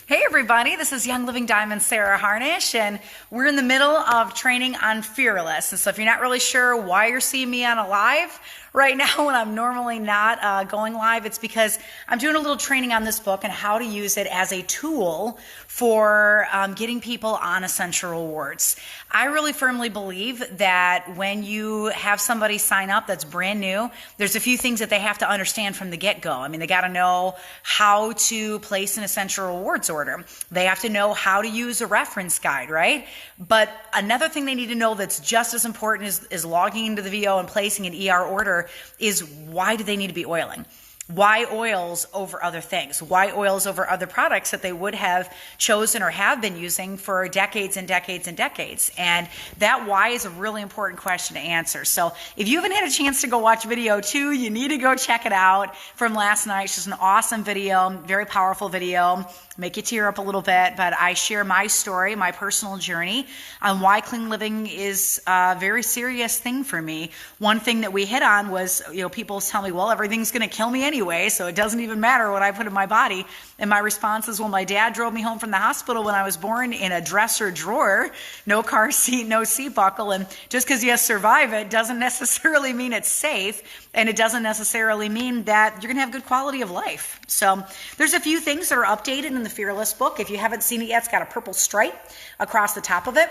Hey everybody, this is Young Living Diamond Sarah Harnish, and we're in the middle of training on Fearless. And so if you're not really sure why you're seeing me on a live right now when I'm normally not going live, it's because I'm doing a little training on this book and how to use it as a tool for getting people on Essential Rewards. I really firmly believe that when you have somebody sign up that's brand new, there's a few things that they have to understand from the get-go. I mean, they got to know how to place an Essential Rewards order. They have to know how to use a reference guide, right? But another thing they need to know that's just as important as logging into the VO and placing an ER order is, why do they need to be oiling? Why oils over other things? Why oils over other products that they would have chosen or have been using for decades and decades and decades? And that why is a really important question to answer. So if you haven't had a chance to go watch video 2, you need to go check it out from last night. It's just an awesome video, very powerful video. Make you tear up a little bit, but I share my story, my personal journey on why clean living is a very serious thing for me. One thing that we hit on was, people tell me, well, everything's going to kill me anyway, so it doesn't even matter what I put in my body. And my response is, well, my dad drove me home from the hospital when I was born in a dresser drawer, no car seat, no seat buckle. And just because you survive it doesn't necessarily mean it's safe. And it doesn't necessarily mean that you're going to have good quality of life. So there's a few things that are updated in the Fearless book. If you haven't seen it yet, it's got a purple stripe across the top of it.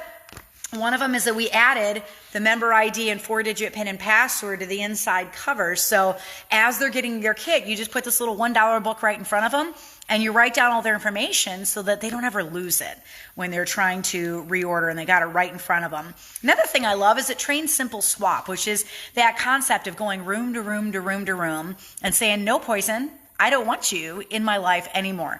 One of them is that we added the member ID and 4-digit PIN and password to the inside cover. So as they're getting their kit, you just put this little $1 book right in front of them, and you write down all their information so that they don't ever lose it when they're trying to reorder, and they got it right in front of them. Another thing I love is it trains simple swap, which is that concept of going room to room to room to room and saying, no poison, I don't want you in my life anymore.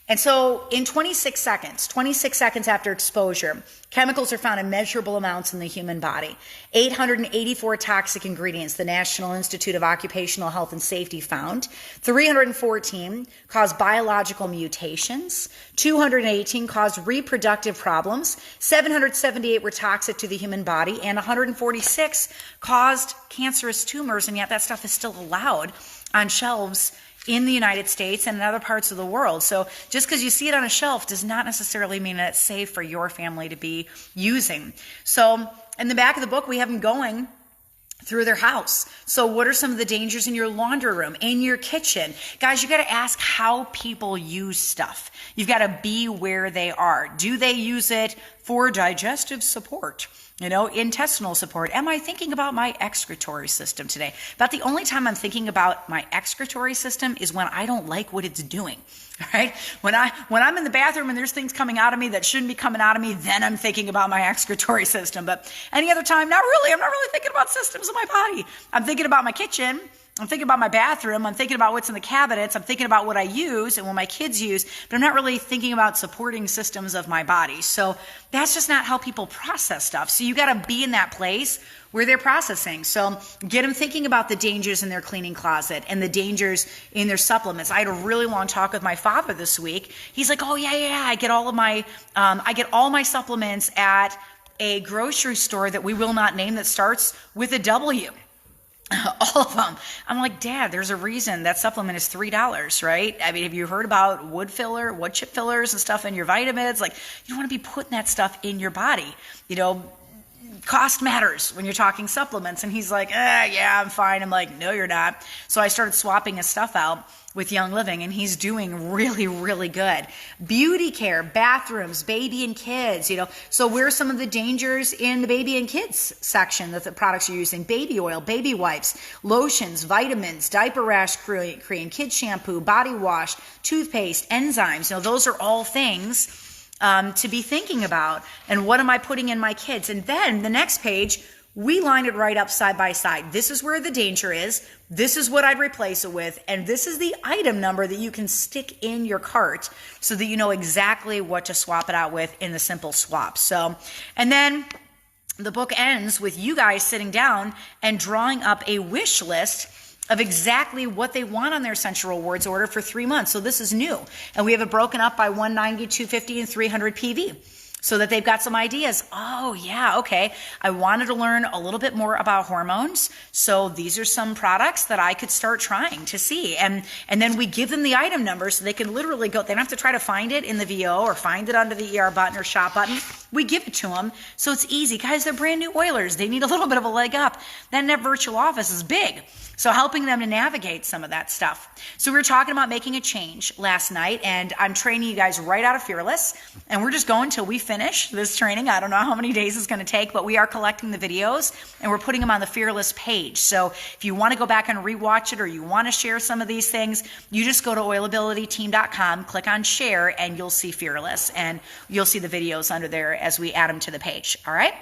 And so in 26 seconds after exposure, chemicals are found in measurable amounts in the human body. 884 toxic ingredients, the National Institute of Occupational Health and Safety found. 314 caused biological mutations. 218 caused reproductive problems. 778 were toxic to the human body. And 146 caused cancerous tumors. And yet that stuff is still allowed on shelves in the United States and in other parts of the world. So just because you see it on a shelf does not necessarily mean that it's safe for your family to be using. So in the back of the book, we have them going through their house. So what are some of the dangers in your laundry room, in your kitchen? Guys, you got to ask how people use stuff. You've got to be where they are. Do they use it for digestive support? Intestinal support. Am I thinking about my excretory system today? About the only time I'm thinking about my excretory system is when I don't like what it's doing. All right? When I'm in the bathroom and there's things coming out of me that shouldn't be coming out of me, then I'm thinking about my excretory system. But any other time, not really. I'm not really thinking about systems in my body. I'm thinking about my kitchen. I'm thinking about my bathroom. I'm thinking about what's in the cabinets. I'm thinking about what I use and what my kids use, but I'm not really thinking about supporting systems of my body. So that's just not how people process stuff. So you got to be in that place where they're processing. So get them thinking about the dangers in their cleaning closet and the dangers in their supplements. I had a really long talk with my father this week. He's like, oh yeah, I get all my supplements at a grocery store that we will not name that starts with a W. All of them. I'm like, Dad, there's a reason that supplement is $3, right? I mean, have you heard about wood chip fillers and stuff in your vitamins? Like, you don't want to be putting that stuff in your body. Cost matters when you're talking supplements. And he's like, yeah, I'm fine. I'm like, no, you're not. So I started swapping his stuff out with Young Living, and he's doing really, really good. Beauty care, bathrooms, baby and kids, So where are some of the dangers in the baby and kids section that the products you're using? Baby oil, baby wipes, lotions, vitamins, diaper rash cream, kid shampoo, body wash, toothpaste, enzymes. Those are all things to be thinking about. And what am I putting in my kids? And then the next page, we line it right up side by side. This is where the danger is. This is what I'd replace it with. And this is the item number that you can stick in your cart so that you know exactly what to swap it out with in the simple swap. So, and then the book ends with you guys sitting down and drawing up a wish list of exactly what they want on their Essential Rewards order for 3 months. So this is new. And we have it broken up by 190, 250, and 300 PV. so that they've got some ideas. Oh yeah, okay. I wanted to learn a little bit more about hormones. So these are some products that I could start trying to see. And then we give them the item number so they can literally go, they don't have to try to find it in the VO or find it under the ER button or shop button. We give it to them. So it's easy. Guys, they're brand new Oilers. They need a little bit of a leg up. That Net Virtual Office is big. So helping them to navigate some of that stuff. So we were talking about making a change last night, and I'm training you guys right out of Fearless, and we're just going till we finish this training. I don't know how many days it's going to take, but we are collecting the videos and we're putting them on the Fearless page. So if you want to go back and rewatch it, or you want to share some of these things, you just go to oilabilityteam.com, click on share, and you'll see Fearless, and you'll see the videos under there as we add them to the page. All right?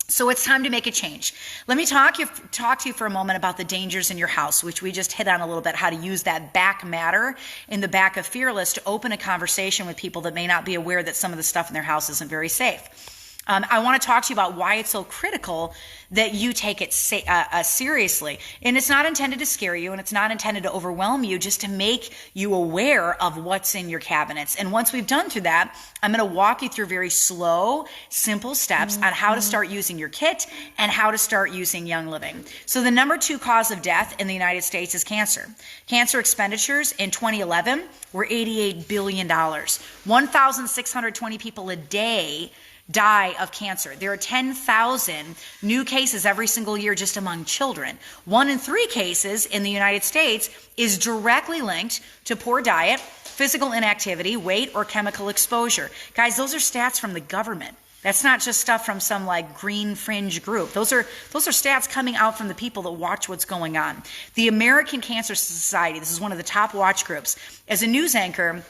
So it's time to make a change. Let me talk to you for a moment about the dangers in your house, which we just hit on a little bit, how to use that back matter in the back of Fearless to open a conversation with people that may not be aware that some of the stuff in their house isn't very safe. I want to talk to you about why it's so critical that you take it seriously. And it's not intended to scare you, and it's not intended to overwhelm you, just to make you aware of what's in your cabinets. And once we've done through that, I'm going to walk you through very slow, simple steps on how to start using your kit and how to start using Young Living. So the number 2 cause of death in the United States is cancer. Cancer expenditures in 2011 were $88 billion. 1,620 people a day die of cancer. There are 10,000 new cases every single year just among children. 1 in 3 cases in the United States is directly linked to poor diet, physical inactivity, weight, or chemical exposure. Guys, those are stats from the government. That's not just stuff from some like green fringe group. Those are stats coming out from the people that watch what's going on. The American Cancer Society, this is one of the top watch groups. As a news anchor,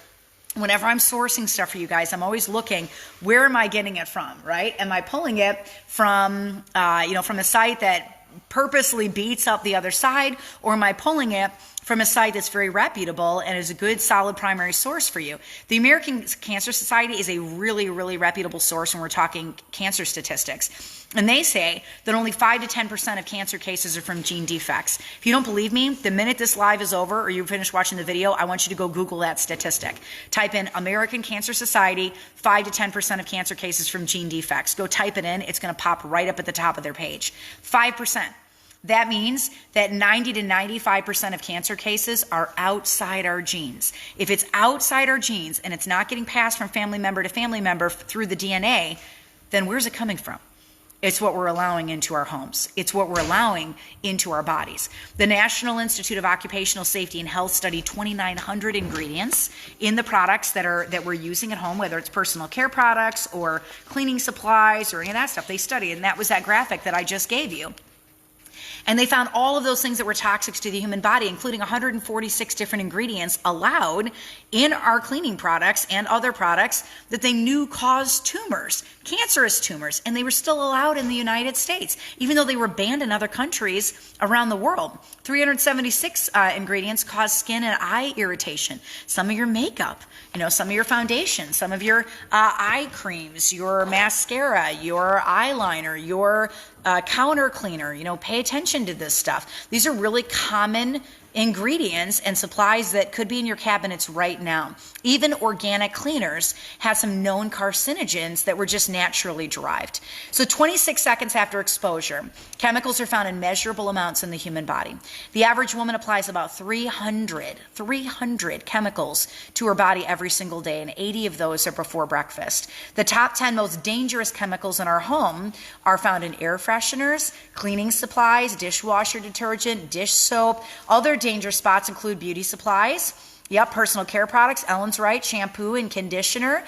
whenever I'm sourcing stuff for you guys, I'm always looking, where am I getting it from, right? Am I pulling it from, from a site that purposely beats up the other side, or am I pulling it from a site that's very reputable and is a good, solid primary source for you? The American Cancer Society is a really, really reputable source when we're talking cancer statistics. And they say that only 5 to 10% of cancer cases are from gene defects. If you don't believe me, the minute this live is over or you finish watching the video, I want you to go Google that statistic. Type in American Cancer Society, 5 to 10% of cancer cases from gene defects. Go type it in. It's going to pop right up at the top of their page. 5%. That means that 90 to 95% of cancer cases are outside our genes. If it's outside our genes and it's not getting passed from family member to family member through the DNA, then where's it coming from? It's what we're allowing into our homes. It's what we're allowing into our bodies. The National Institute of Occupational Safety and Health studied 2,900 ingredients in the products that we're using at home, whether it's personal care products or cleaning supplies or any of that stuff. They studied, and that was that graphic that I just gave you. And they found all of those things that were toxic to the human body, including 146 different ingredients allowed in our cleaning products and other products that they knew caused tumors, cancerous tumors, and they were still allowed in the United States, even though they were banned in other countries around the world. 376 ingredients cause skin and eye irritation. Some of your makeup, some of your foundation, some of your eye creams, your mascara, your eyeliner, your counter cleaner. Pay attention to this stuff. These are really common ingredients and supplies that could be in your cabinets right now. Even organic cleaners have some known carcinogens that were just naturally derived. So 26 seconds after exposure, chemicals are found in measurable amounts in the human body. The average woman applies about 300 chemicals to her body every single day, and 80 of those are before breakfast. The top 10 most dangerous chemicals in our home are found in air fresheners, cleaning supplies, dishwasher detergent, dish soap. Other danger spots include beauty supplies, personal care products, Ellen's Right, shampoo and conditioner,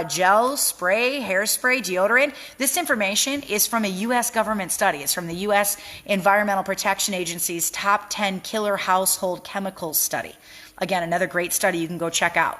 gel, spray, hairspray, deodorant. This information is from a U.S. government study. It's from the U.S. Environmental Protection Agency's top 10 killer household chemicals study. Again, another great study you can go check out.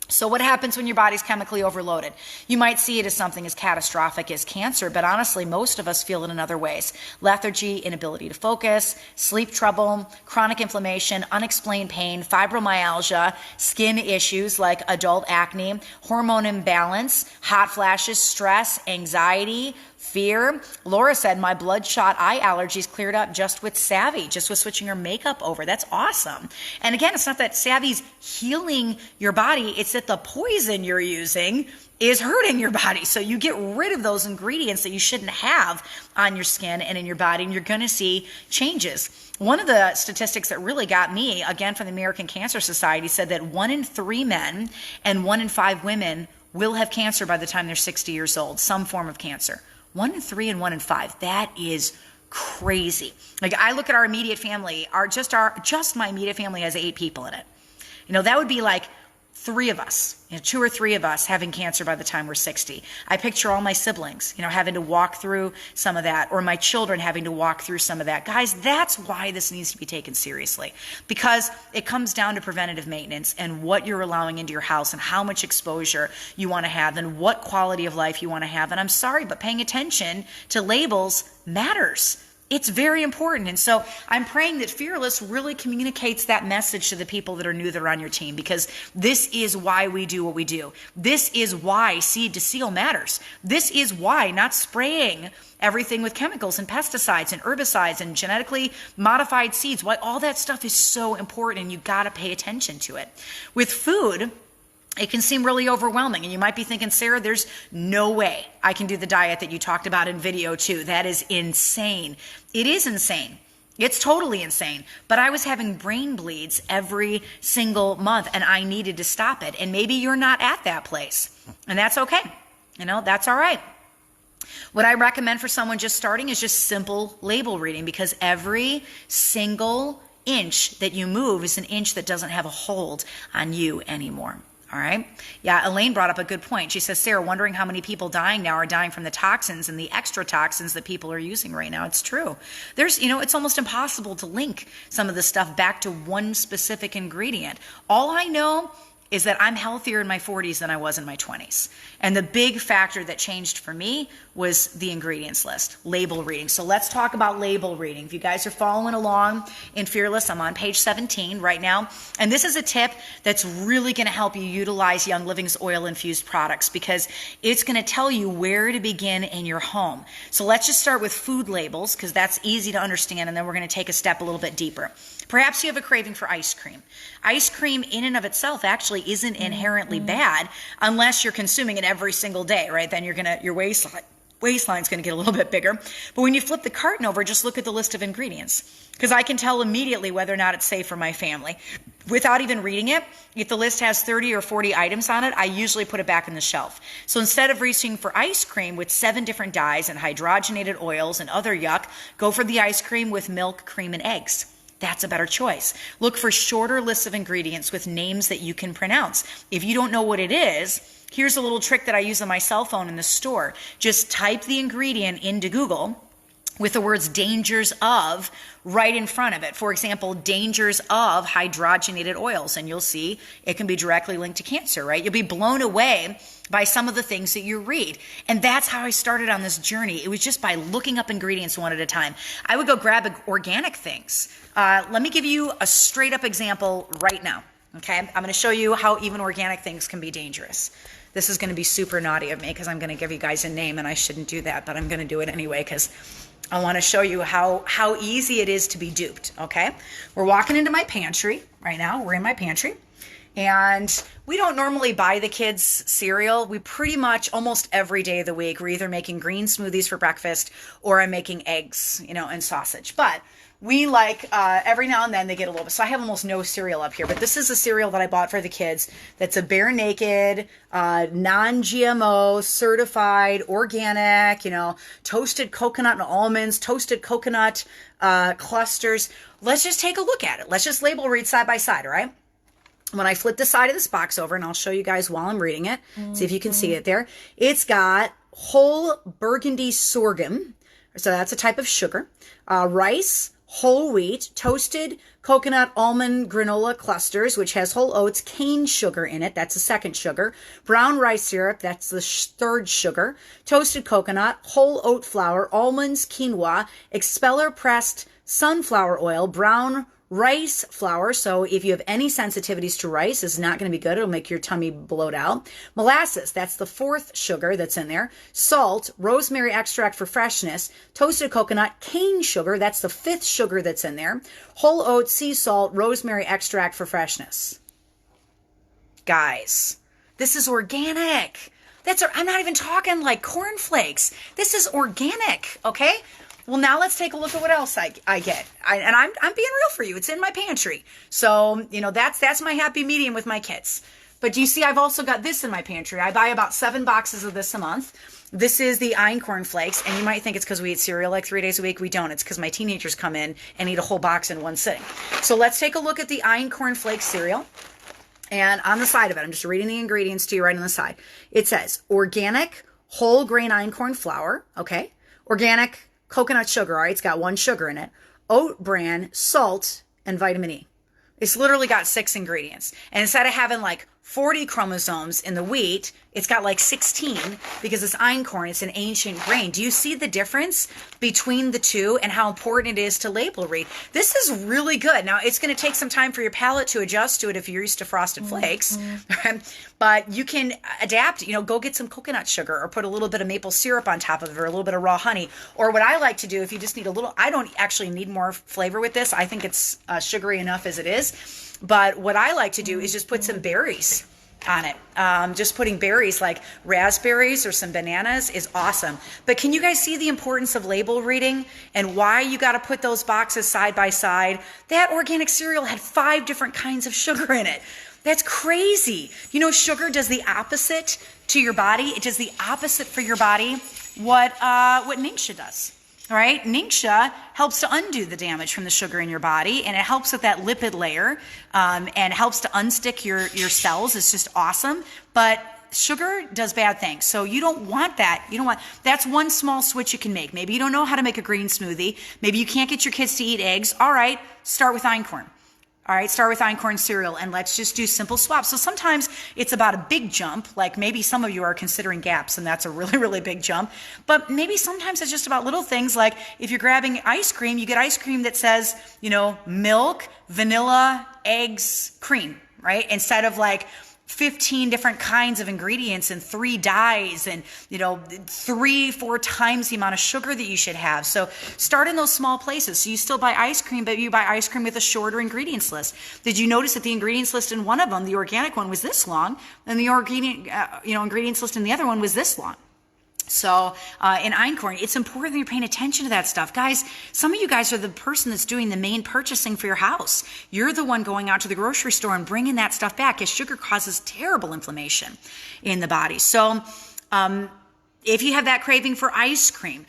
So what happens when your body's chemically overloaded? You might see it as something as catastrophic as cancer, but honestly, most of us feel it in other ways. Lethargy, inability to focus, sleep trouble, chronic inflammation, unexplained pain, fibromyalgia, skin issues like adult acne, hormone imbalance, hot flashes, stress, anxiety, Fear. Laura said, my bloodshot eye allergies cleared up just with Savvy, just with switching her makeup over. That's awesome. And again, it's not that Savvy's healing your body. It's that the poison you're using is hurting your body. So you get rid of those ingredients that you shouldn't have on your skin and in your body, and you're going to see changes. One of the statistics that really got me, again from the American Cancer Society, said that 1 in 3 men and 1 in 5 women will have cancer by the time they're 60 years old, some form of cancer. 1 in 3 and 1 in 5. That is crazy. Like, I look at our immediate family, just my immediate family has 8 people in it. That would be like 3 of us, 2 or 3 of us having cancer by the time we're 60. I picture all my siblings, having to walk through some of that, or my children having to walk through some of that. Guys, that's why this needs to be taken seriously, because it comes down to preventative maintenance and what you're allowing into your house and how much exposure you want to have and what quality of life you want to have. And I'm sorry, but paying attention to labels matters. It's very important. And so I'm praying that Fearless really communicates that message to the people that are new that are on your team, because this is why we do what we do. This is why seed to seal matters. This is why not spraying everything with chemicals and pesticides and herbicides and genetically modified seeds, why all that stuff is so important, and you got to pay attention to it. With food, it can seem really overwhelming, and you might be thinking, Sarah, there's no way I can do the diet that you talked about in video 2. That is insane. It is insane. It's totally insane. But I was having brain bleeds every single month, and I needed to stop it. And maybe you're not at that place, and that's okay. That's all right. What I recommend for someone just starting is just simple label reading, because every single inch that you move is an inch that doesn't have a hold on you anymore. All right. Yeah, Elaine brought up a good point. She says, Sarah, wondering how many people dying now are dying from the toxins and the extra toxins that people are using right now. It's true. It's almost impossible to link some of this stuff back to one specific ingredient. All I know is that I'm healthier in my 40s than I was in my 20s. And the big factor that changed for me was the ingredients list, label reading. So let's talk about label reading. If you guys are following along in Fearless, I'm on page 17 right now. And this is a tip that's really going to help you utilize Young Living's oil-infused products, because it's going to tell you where to begin in your home. So let's just start with food labels, because that's easy to understand, and then we're going to take a step a little bit deeper. Perhaps you have a craving for ice cream. Ice cream in and of itself actually isn't inherently bad unless you're consuming it every single day, right? Then your waistline's going to get a little bit bigger. But when you flip the carton over, just look at the list of ingredients, because I can tell immediately whether or not it's safe for my family. Without even reading it, if the list has 30 or 40 items on it, I usually put it back on the shelf. So instead of reaching for ice cream with 7 different dyes and hydrogenated oils and other yuck, go for the ice cream with milk, cream, and eggs. That's a better choice. Look for shorter lists of ingredients with names that you can pronounce. If you don't know what it is, here's a little trick that I use on my cell phone in the store. Just type the ingredient into Google with the words dangers of right in front of it. For example, dangers of hydrogenated oils, and you'll see it can be directly linked to cancer, right? You'll be blown away by some of the things that you read. And that's how I started on this journey. It was just by looking up ingredients one at a time. I would go grab organic things. Let me give you a straight up example right now. Okay, I'm going to show you how even organic things can be dangerous. This is going to be super naughty of me, because I'm going to give you guys a name, and I shouldn't do that, but I'm going to do it anyway, because I want to show you how easy it is to be duped. Okay, we're walking into my pantry right now. We're in my pantry, and we don't normally buy the kids cereal. We pretty much almost every day of the week, we're either making green smoothies for breakfast or I'm making eggs, and sausage. But we like, every now and then they get a little bit. So I have almost no cereal up here, but this is a cereal that I bought for the kids that's a Bare Naked, non-GMO, certified, organic, toasted coconut and almonds, toasted coconut clusters. Let's just take a look at it. Let's just label read side by side, all right? When I flip the side of this box over, and I'll show you guys while I'm reading it, see if you can see it there. It's got whole burgundy sorghum, so that's a type of sugar, rice, whole wheat, toasted coconut almond granola clusters, which has whole oats, cane sugar in it, that's the second sugar, brown rice syrup, that's the third sugar, toasted coconut, whole oat flour, almonds, quinoa, expeller pressed sunflower oil, brown Rice flour, so if you have any sensitivities to rice, it's not going to be good. It'll make your tummy bloat out. Molasses, that's the fourth sugar that's in there. Salt, rosemary extract for freshness. Toasted coconut, cane sugar, that's the fifth sugar that's in there. Whole oats, sea salt, rosemary extract for freshness. Guys, this is organic. I'm not even talking like cornflakes. This is organic, okay? Well, now let's take a look at what else I get. I'm being real for you. It's in my pantry. So, that's my happy medium with my kids. But do you see, I've also got this in my pantry. I buy about 7 boxes of this a month. This is the Einkorn Flakes, and you might think it's because we eat cereal like 3 days a week. We don't. It's because my teenagers come in and eat a whole box in one sitting. So let's take a look at the Einkorn Flakes cereal. And on the side of it, I'm just reading the ingredients to you right on the side. It says organic whole grain einkorn flour, okay? Organic coconut sugar, all right? It's got 1 sugar in it. Oat bran, salt, and vitamin E. It's literally got 6 ingredients. And instead of having like 40 chromosomes in the wheat, it's got like 16 because it's einkorn. It's an ancient grain. Do you see the difference between the two and how important it is to label read? This is really good. Now, it's going to take some time for your palate to adjust to it if you're used to Frosted Flakes, but you can adapt, go get some coconut sugar or put a little bit of maple syrup on top of it or a little bit of raw honey. Or what I like to do, if you just need a little, I don't actually need more flavor with this. I think it's sugary enough as it is. But what I like to do is just put some berries on it. Just putting berries like raspberries or some bananas is awesome. But can you guys see the importance of label reading and why you got to put those boxes side by side? That organic cereal had 5 different kinds of sugar in it. That's crazy. Sugar does the opposite to your body. It does the opposite for your body what Ningxia does. All right, Ningxia helps to undo the damage from the sugar in your body, and it helps with that lipid layer and helps to unstick your cells. It's just awesome. But sugar does bad things. So you don't want that. That's one small switch you can make. Maybe you don't know how to make a green smoothie. Maybe you can't get your kids to eat eggs. All right, start with einkorn. All right, start with einkorn cereal and let's just do simple swaps. So sometimes it's about a big jump, like maybe some of you are considering gaps and that's a really, really big jump. But maybe sometimes it's just about little things like if you're grabbing ice cream, you get ice cream that says, milk, vanilla, eggs, cream, right? Instead of like 15 different kinds of ingredients and 3 dyes and 3-4 times the amount of sugar that you should have. So start in those small places. So you still buy ice cream, but you buy ice cream with a shorter ingredients list. Did you notice that the ingredients list in one of them, the organic one, was this long, and the ingredients list in the other one was this long? So in einkorn, it's important that you're paying attention to that stuff. Guys, some of you guys are the person that's doing the main purchasing for your house. You're the one going out to the grocery store and bringing that stuff back, because sugar causes terrible inflammation in the body. So if you have that craving for ice cream,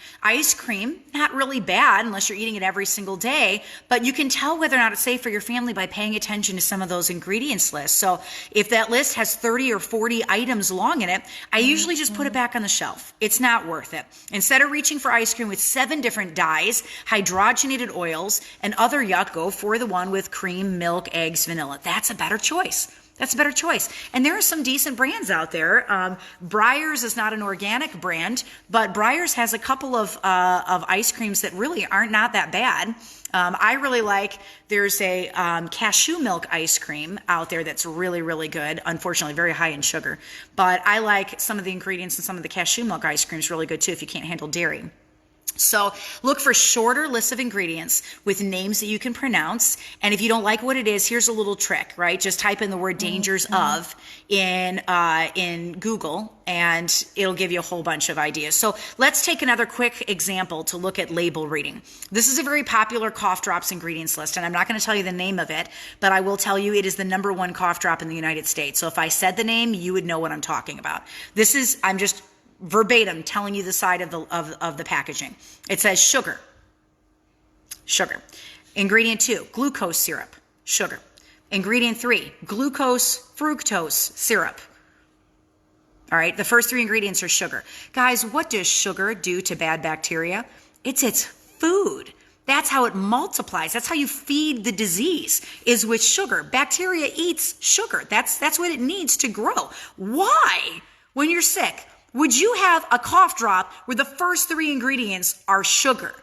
not really bad unless you're eating it every single day, but you can tell whether or not it's safe for your family by paying attention to some of those ingredients lists. So if that list has 30 or 40 items long in it, I usually just put it back on the shelf. It's not worth it. Instead of reaching for ice cream with 7 different dyes, hydrogenated oils, and other yuck, go for the one with cream, milk, eggs, vanilla. That's a better choice. That's a better choice. And there are some decent brands out there. Breyers is not an organic brand, but Breyers has a couple of ice creams that really aren't not that bad. I really like, there's a cashew milk ice cream out there that's really, really good. Unfortunately, very high in sugar. But I like some of the ingredients in some of the cashew milk ice creams really good too if you can't handle dairy. So look for shorter lists of ingredients with names that you can pronounce. And if you don't like what it is, here's a little trick, right? Just type in the word dangers of in Google and it'll give you a whole bunch of ideas. So let's take another quick example to look at label reading. This is a very popular cough drops ingredients list, and I'm not going to tell you the name of it, but I will tell you it is the #1 cough drop in the United States. So if I said the name, you would know what I'm talking about. I'm just verbatim telling you the side of the packaging. It says sugar. Ingredient 2, glucose syrup, sugar. Ingredient 3, glucose fructose syrup. All right, the first 3 ingredients are sugar. Guys, what does sugar do to bad bacteria? It's food. That's how it multiplies. That's how you feed the disease, is with sugar. Bacteria eats sugar. That's what it needs to grow. Why, when you're sick, would you have a cough drop where the first 3 ingredients are sugar?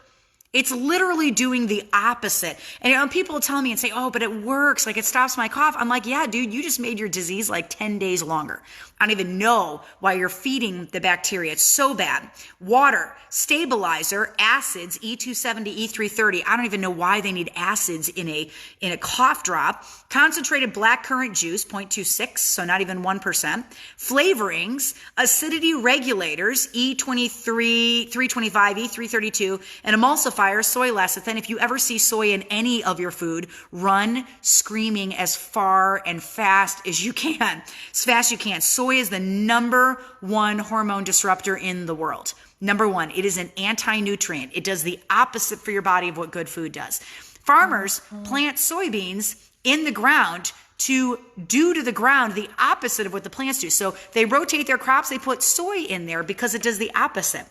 It's literally doing the opposite. And you know, people tell me and say, oh, but it works. Like it stops my cough. I'm like, yeah, dude, you just made your disease like 10 days longer. I don't even know why you're feeding the bacteria. It's so bad. Water, stabilizer, acids, E270, E330. I don't even know why they need acids in a cough drop. Concentrated blackcurrant juice, 0.26, so not even 1%. Flavorings, acidity regulators, E23, 325, E332, and emulsifiers, soy lecithin. If you ever see soy in any of your food, run screaming as far and fast as you can. As fast as you can. Soy is the number one hormone disruptor in the world. Number one, it is an anti-nutrient. It does the opposite for your body of what good food does. Farmers plant soybeans in the ground to do to the ground the opposite of what the plants do. So they rotate their crops, they put soy in there because it does the opposite.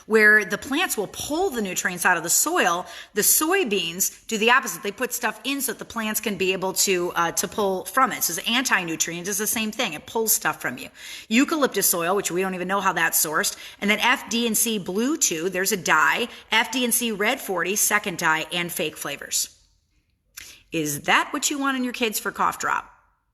Where the plants will pull the nutrients out of the soil, the soybeans do the opposite. They put stuff in so that the plants can be able to pull from it. So the anti-nutrient is the same thing. It pulls stuff from you. Eucalyptus oil, which we don't even know how that's sourced. And then FD&C Blue 2, there's a dye. FD&C Red 40, second dye, and fake flavors. Is that what you want in your kids for cough drop?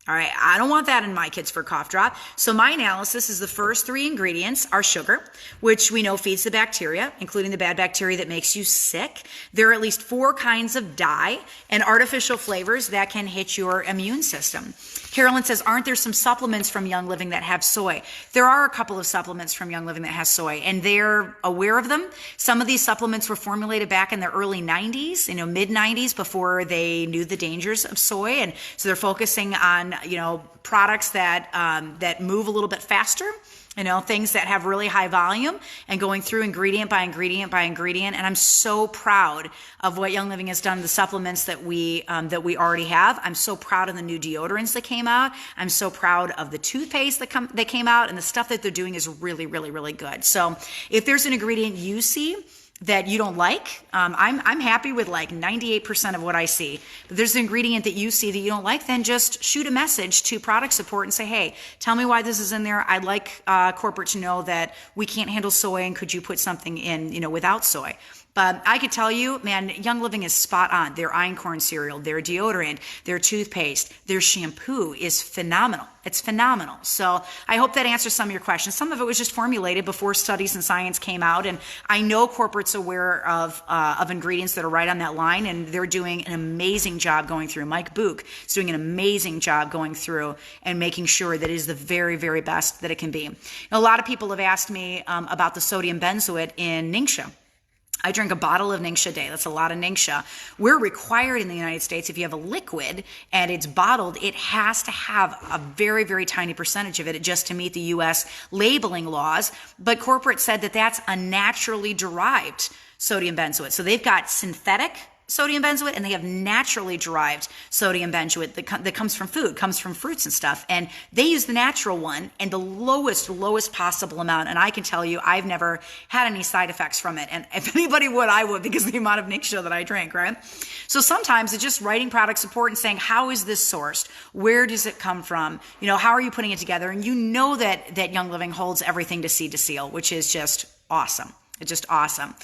All right, I don't want that in my kids for cough drop. So my analysis is the first three ingredients are sugar, which we know feeds the bacteria, including the bad bacteria that makes you sick. There are at least 4 kinds of dye and artificial flavors that can hit your immune system. Carolyn says, aren't there some supplements from Young Living that have soy? There are a couple of supplements from Young Living that has soy, and they're aware of them. Some of these supplements were formulated back in the early 90s, mid 90s, before they knew the dangers of soy. And so they're focusing on, products that move a little bit faster. Things that have really high volume and going through ingredient by ingredient by ingredient. And I'm so proud of what Young Living has done, the supplements that we already have. I'm so proud of the new deodorants that came out. I'm so proud of the toothpaste that came out, and the stuff that they're doing is really, really, really good. So if there's an ingredient you see that you don't like, I'm happy with like 98% of what I see. If there's an ingredient that you see that you don't like, then just shoot a message to product support and say, hey, tell me why this is in there. I'd like corporate to know that we can't handle soy, and could you put something in, without soy? But I could tell you, man, Young Living is spot on. Their einkorn cereal, their deodorant, their toothpaste, their shampoo is phenomenal. It's phenomenal. So I hope that answers some of your questions. Some of it was just formulated before studies and science came out. And I know corporate's aware of ingredients that are right on that line, and they're doing an amazing job going through. Mike Book is doing an amazing job going through and making sure that it is the very, very best that it can be. A lot of people have asked me about the sodium benzoate in Ningxia. I drink a bottle of Ningxia a day. That's a lot of Ningxia. We're required in the United States, if you have a liquid and it's bottled, it has to have a very, very tiny percentage of it just to meet the U.S. labeling laws. But corporate said that that's a naturally derived sodium benzoate. So they've got synthetic sodium benzoate, and they have naturally derived sodium benzoate that comes from food, comes from fruits and stuff. And they use the natural one and the lowest possible amount. And I can tell you, I've never had any side effects from it. And if anybody would, I would, because of the amount of Ningxia that I drink, right? So sometimes it's just writing product support and saying, how is this sourced? Where does it come from? How are you putting it together? And that Young Living holds everything to seed to seal, which is just awesome. It's just awesome.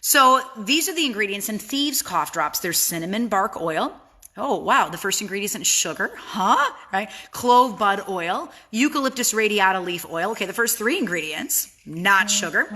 So these are the ingredients in Thieves Cough Drops. There's cinnamon bark oil. Oh, wow. The first ingredient isn't sugar. Huh? Right? Clove bud oil. Eucalyptus radiata leaf oil. Okay, the first 3 ingredients, not sugar.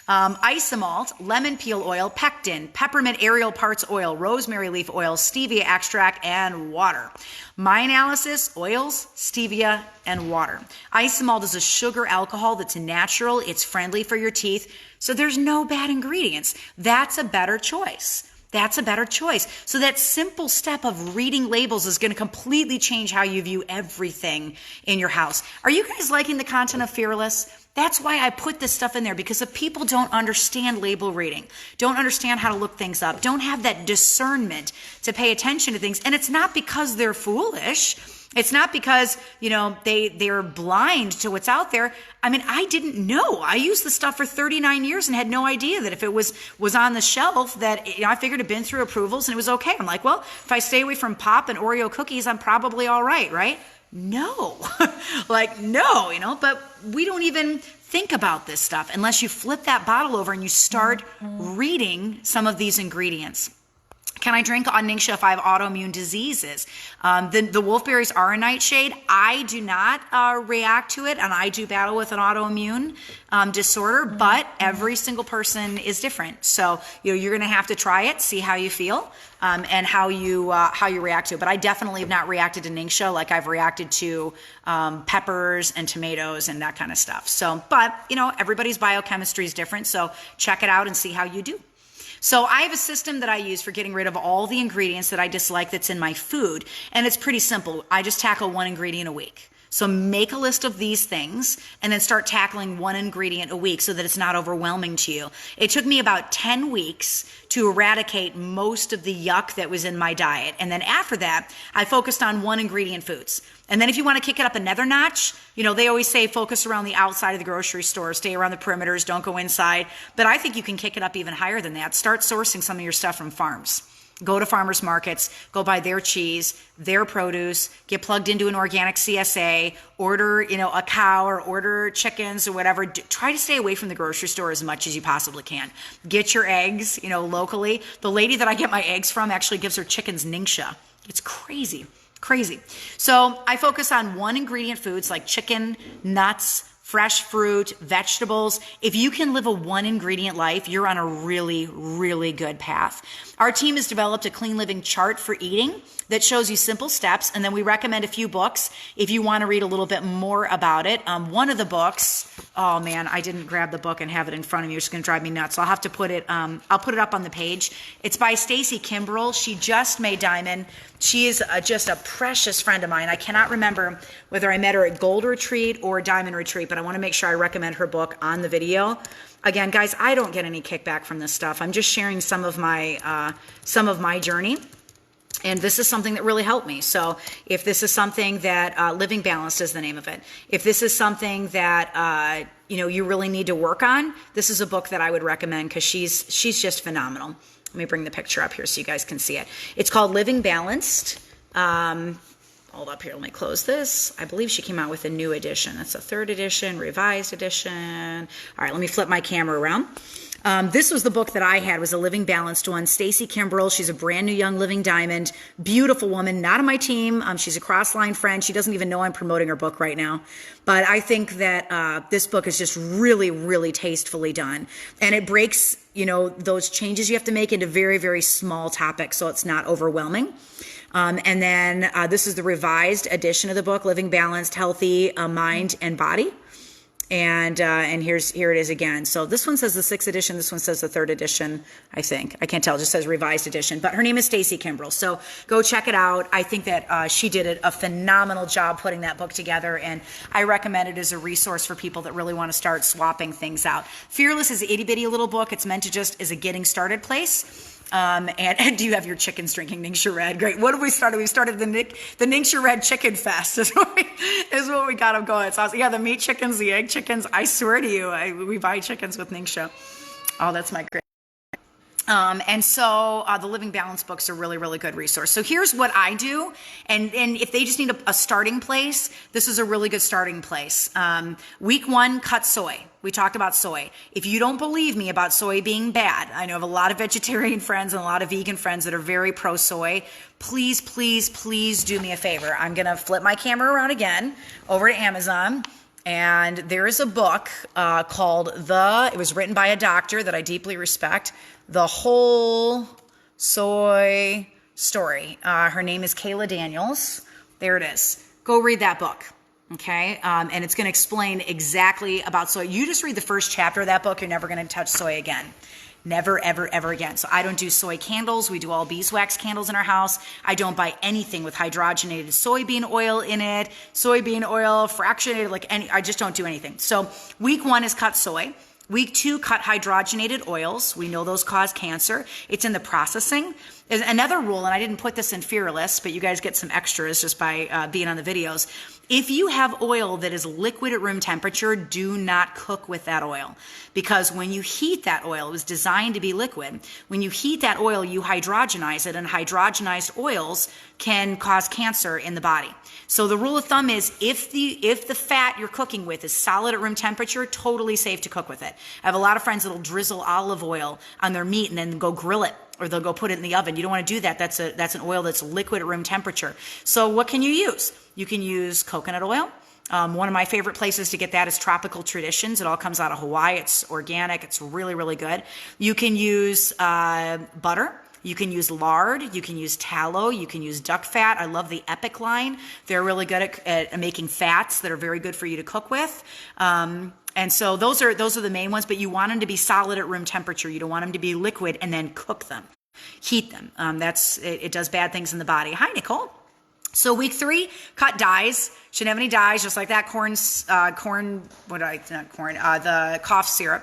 Isomalt, lemon peel oil, pectin, peppermint aerial parts oil, rosemary leaf oil, stevia extract, and water. My analysis, oils, stevia, and water. Isomalt is a sugar alcohol that's natural. It's friendly for your teeth. So there's no bad ingredients. That's a better choice. That's a better choice. So that simple step of reading labels is going to completely change how you view everything in your house. Are you guys liking the content of Fearless? That's why I put this stuff in there, because if people don't understand label reading, don't understand how to look things up, don't have that discernment to pay attention to things, and it's not because they're foolish. It's not because, they're blind to what's out there. I mean, I didn't know. I used the stuff for 39 years and had no idea that if it was on the shelf that, I figured it'd been through approvals and it was okay. I'm like, well, if I stay away from pop and Oreo cookies, I'm probably all right? No, no, but we don't even think about this stuff unless you flip that bottle over and you start reading some of these ingredients. Can I drink on Ningxia if I have autoimmune diseases? The wolfberries are a nightshade. I do not react to it, and I do battle with an autoimmune disorder, but every single person is different. So you're going to have to try it, see how you feel, and how you react to it. But I definitely have not reacted to Ningxia like I've reacted to peppers and tomatoes and that kind of stuff. So, but everybody's biochemistry is different. So check it out and see how you do. So I have a system that I use for getting rid of all the ingredients that I dislike that's in my food. And it's pretty simple. I just tackle one ingredient a week. So make a list of these things and then start tackling one ingredient a week so that it's not overwhelming to you. It took me about 10 weeks to eradicate most of the yuck that was in my diet. And then after that, I focused on one ingredient foods. And then if you want to kick it up another notch, they always say focus around the outside of the grocery store, stay around the perimeters, don't go inside. But I think you can kick it up even higher than that. Start sourcing some of your stuff from farms. Go to farmers markets, go buy their cheese, their produce, get plugged into an organic CSA, order, a cow or order chickens or whatever. Try to stay away from the grocery store as much as you possibly can. Get your eggs, locally. The lady that I get my eggs from actually gives her chickens Ningxia. It's crazy. So I focus on one ingredient foods like chicken, nuts, fresh fruit, vegetables. If you can live a one ingredient life, you're on a really, really good path. Our team has developed a clean living chart for eating that shows you simple steps. And then we recommend a few books if you want to read a little bit more about it. One of the books, oh man, I didn't grab the book and have it in front of me. It's going to drive me nuts. So I'll have to put it, I'll put it up on the page. It's by Stacy Kimbrell. She just made Diamond. She is just a precious friend of mine. I cannot remember whether I met her at Gold Retreat or Diamond Retreat, but I want to make sure I recommend her book on the video. Again, guys, I don't get any kickback from this stuff. I'm just sharing some of my journey. And this is something that really helped me. So if this is something that, Living Balanced is the name of it. If this is something that, you really need to work on, this is a book that I would recommend because she's just phenomenal. Let me bring the picture up here so you guys can see it. It's called Living Balanced. Hold up here. Let me close this. I believe she came out with a new edition. That's a 3rd edition, revised edition. All right, let me flip my camera around. This was the book that I had, was a Living Balanced one. Stacy Kimbrell, she's a brand new young living diamond, beautiful woman, not on my team. She's a cross-line friend. She doesn't even know I'm promoting her book right now. But I think that this book is just really, really tastefully done. And it breaks, those changes you have to make into very, very small topics so it's not overwhelming. And then this is the revised edition of the book, Living Balanced, Healthy Mind and Body. And here it is again. So this one says the 6th edition. This one says the 3rd edition, I think. I can't tell. It just says revised edition. But her name is Stacy Kimbrell. So go check it out. I think that she did a phenomenal job putting that book together. And I recommend it as a resource for people that really want to start swapping things out. Fearless is an itty bitty little book. It's meant to just as a getting started place. And do you have your chickens drinking Ningxia Red? Great. What have we started? We started the Ningxia Red Chicken Fest is what we got them going. So yeah, the meat chickens, the egg chickens. I swear to you, we buy chickens with Ningxia. Oh, that's my great. And so the Living Balance books are really, really good resource. So here's what I do. And if they just need a starting place, this is a really good starting place. Week 1, cut soy. We talked about soy. If you don't believe me about soy being bad, I know I have a lot of vegetarian friends and a lot of vegan friends that are very pro soy. Please, please, please do me a favor. I'm going to flip my camera around again over to Amazon. And there is a book called it was written by a doctor that I deeply respect, The Whole Soy Story. Her name is Kayla Daniels. There it is. Go read that book. Okay. And it's going to explain exactly about soy. You just read the first chapter of that book. You're never going to touch soy again. Never, ever, ever again. So I don't do soy candles. We do all beeswax candles in our house. I don't buy anything with hydrogenated soybean oil in it, soybean oil, fractionated, I just don't do anything. So week 1 is cut soy. Week 2, cut hydrogenated oils. We know those cause cancer. It's in the processing. Another rule, and I didn't put this in Fearless, but you guys get some extras just by being on the videos. If you have oil that is liquid at room temperature, do not cook with that oil. Because when you heat that oil, it was designed to be liquid. When you heat that oil, you hydrogenize it, and hydrogenized oils can cause cancer in the body. So the rule of thumb is if the fat you're cooking with is solid at room temperature, totally safe to cook with it. I have a lot of friends that'll drizzle olive oil on their meat and then go grill it, or they'll go put it in the oven. You don't want to do that. That's an oil that's liquid at room temperature. So what can you use? You can use coconut oil. One of my favorite places to get that is Tropical Traditions. It all comes out of Hawaii. It's organic. It's really, really good. You can use butter. You can use lard. You can use tallow. You can use duck fat. I love the Epic line. They're really good at making fats that are very good for you to cook with. And so those are the main ones, but you want them to be solid at room temperature. You don't want them to be liquid and then cook them. Heat them. It does bad things in the body. Hi, Nicole. So week 3, cut dyes. Shouldn't have any dyes, just like that the cough syrup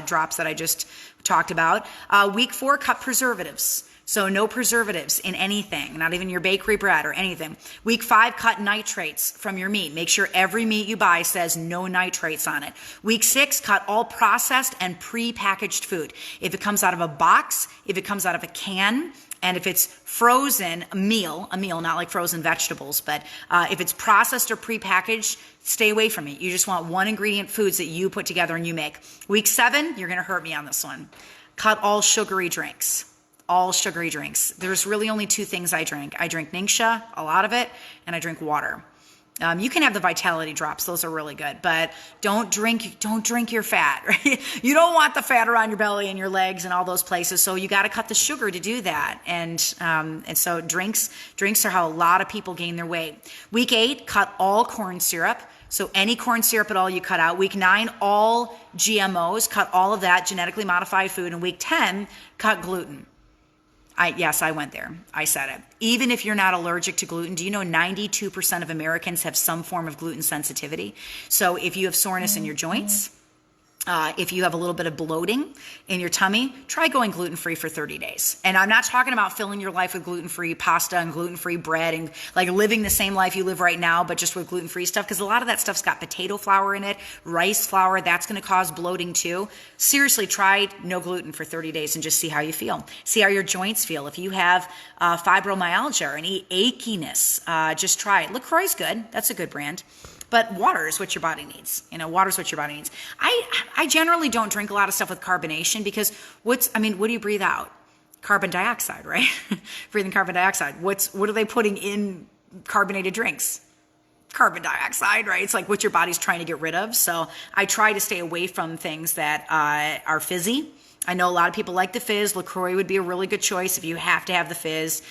drops that I just talked about. Week 4, cut preservatives. So no preservatives in anything, not even your bakery bread or anything. Week 5, cut nitrates from your meat. Make sure every meat you buy says no nitrates on it. Week 6, cut all processed and pre-packaged food. If it comes out of a box, if it comes out of a can, and if it's frozen, a meal, not like frozen vegetables, but if it's processed or prepackaged, stay away from it. You just want one ingredient foods that you put together and you make. Week 7, you're going to hurt me on this one. Cut all sugary drinks. All sugary drinks. There's really only 2 things I drink. I drink Ningxia, a lot of it, and I drink water. You can have the Vitality drops; those are really good. But don't drink your fat. Right? You don't want the fat around your belly and your legs and all those places. So you got to cut the sugar to do that. And so drinks are how a lot of people gain their weight. Week 8, cut all corn syrup. So any corn syrup at all you cut out. Week 9, all GMOs. Cut all of that genetically modified food. And week 10, cut gluten. Yes, I went there. I said it. Even if you're not allergic to gluten, do you know 92% of Americans have some form of gluten sensitivity? So if you have soreness in your joints, if you have a little bit of bloating in your tummy, try going gluten-free for 30 days. And I'm not talking about filling your life with gluten-free pasta and gluten-free bread and like living the same life you live right now, but just with gluten-free stuff, because a lot of that stuff's got potato flour in it, rice flour, that's going to cause bloating too. Seriously, try no gluten for 30 days and just see how you feel. See how your joints feel. If you have fibromyalgia or any achiness, just try it. LaCroix's good. That's a good brand. But water is what your body needs. Water is what your body needs. I generally don't drink a lot of stuff with carbonation because what do you breathe out? Carbon dioxide, right? Breathing carbon dioxide. What are they putting in carbonated drinks? Carbon dioxide, right? It's like what your body's trying to get rid of. So I try to stay away from things that are fizzy. I know a lot of people like the fizz. LaCroix would be a really good choice if you have to have the fizz.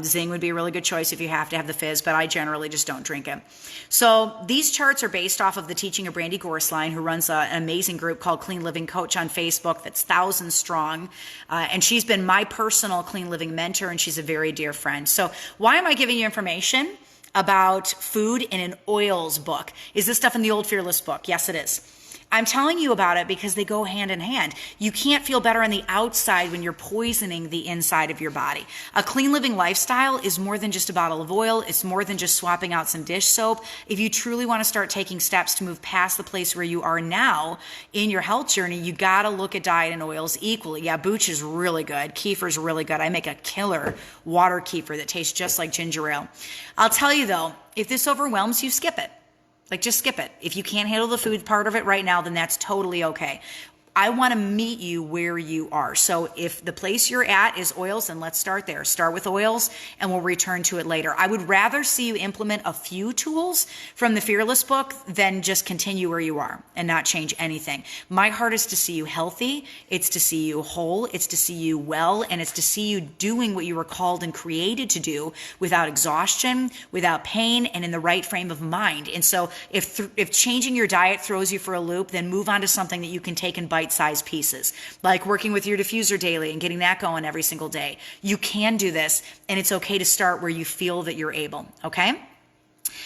Zing would be a really good choice if you have to have the fizz, but I generally just don't drink it. So these charts are based off of the teaching of Brandy Gorsline, who runs an amazing group called Clean Living Coach on Facebook that's thousands strong. And she's been my personal clean living mentor, and she's a very dear friend. So why am I giving you information about food in an oils book? Is this stuff in the old Fearless book? Yes, it is. I'm telling you about it because they go hand in hand. You can't feel better on the outside when you're poisoning the inside of your body. A clean living lifestyle is more than just a bottle of oil. It's more than just swapping out some dish soap. If you truly want to start taking steps to move past the place where you are now in your health journey, you got to look at diet and oils equally. Yeah, Booch is really good. Kefir's really good. I make a killer water kefir that tastes just like ginger ale. I'll tell you though, if this overwhelms you, skip it. Just skip it. If you can't handle the food part of it right now, then that's totally okay. I want to meet you where you are. So if the place you're at is oils, then let's start there. Start with oils and we'll return to it later. I would rather see you implement a few tools from the Fearless book than just continue where you are and not change anything. My heart is to see you healthy. It's to see you whole. It's to see you well. And it's to see you doing what you were called and created to do without exhaustion, without pain, and in the right frame of mind. And so if changing your diet throws you for a loop, then move on to something that you can take and bite-sized pieces, like working with your diffuser daily and getting that going every single day. You can do this, and it's okay to start where you feel that you're able, okay?